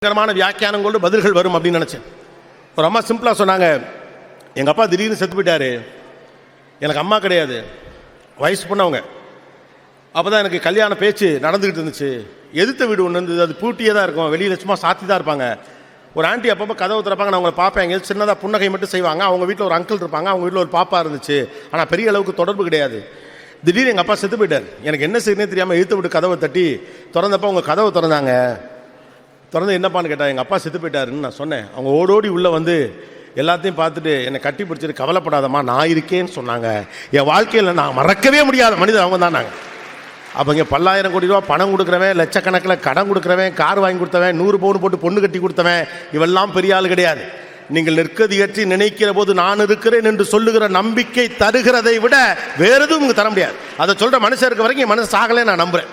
பயங்கரமான வியாக்கியானங்களோடு பதில்கள் வரும் அப்படின்னு நினச்சேன். ஒரு அம்மா சிம்பிளாக சொன்னாங்க, எங்கள் அப்பா திடீர்னு செத்து போயிட்டாரு, எனக்கு அம்மா கிடையாது, வயசு பொண்ணவங்க. அப்போ தான் எனக்கு கல்யாண பேச்சு நடந்துக்கிட்டு இருந்துச்சு. எதிர்த்த வீடு ஒன்று இருந்தது, அது பூட்டியே தான் இருக்கும், வெளியில் சும்மா சாத்தி தான் இருப்பாங்க. ஒரு ஆண்டி அப்பப்போ கதவு திறப்பாங்க, நான் அவங்கள பார்ப்பேன், எங்கேயாவது சின்னதாக புன்னகை மட்டும் செய்வாங்க. அவங்க வீட்டில் ஒரு அங்கிள் இருப்பாங்க, அவங்க வீட்டில் ஒரு பாப்பா இருந்துச்சு, ஆனால் பெரிய அளவுக்கு தொடர்பு கிடையாது. திடீர்னு எங்கள் அப்பா செத்து போயிட்டார். எனக்கு என்ன செய்யணும்னே தெரியாமல் எழுத்து விட்டு கதவை தட்டி திறந்தப்போ அவங்க கதவை திறந்தாங்க. திறந்து என்னப்பான்னு கேட்டால், எங்கள் அப்பா செத்து போயிட்டாருன்னு நான் சொன்னேன். அவங்க ஓடோடி உள்ளே வந்து எல்லாத்தையும் பார்த்துட்டு என்னை கட்டி பிடிச்சிட்டு, கவலைப்படாதம்மா நான் இருக்கேன்னு சொன்னாங்க. என் வாழ்க்கையில் நான் மறக்கவே முடியாத மனிதர் அவங்க தான். நாங்கள் அப்போ இங்கே பல்லாயிரம் கோடி ரூபா பணம் கொடுக்குறவன், லட்சக்கணக்கில் கடன் கொடுக்குறவன், கார் வாங்கி கொடுத்தவன், 100 பவுன் போட்டு பொண்ணு கட்டி கொடுத்தவன், இவெல்லாம் பெரிய ஆள் கிடையாது. நீங்கள் நிற்கதியற்றி நினைக்கிற போது நான் இருக்கிறேன் என்று சொல்லுகிற நம்பிக்கை தருகிறதை விட வேறு எதுவும் இங்கே தர முடியாது. அதை சொல்கிற மனுஷன் இருக்க வரைக்கும் என் மனசு சாகலே நான் நம்புகிறேன்.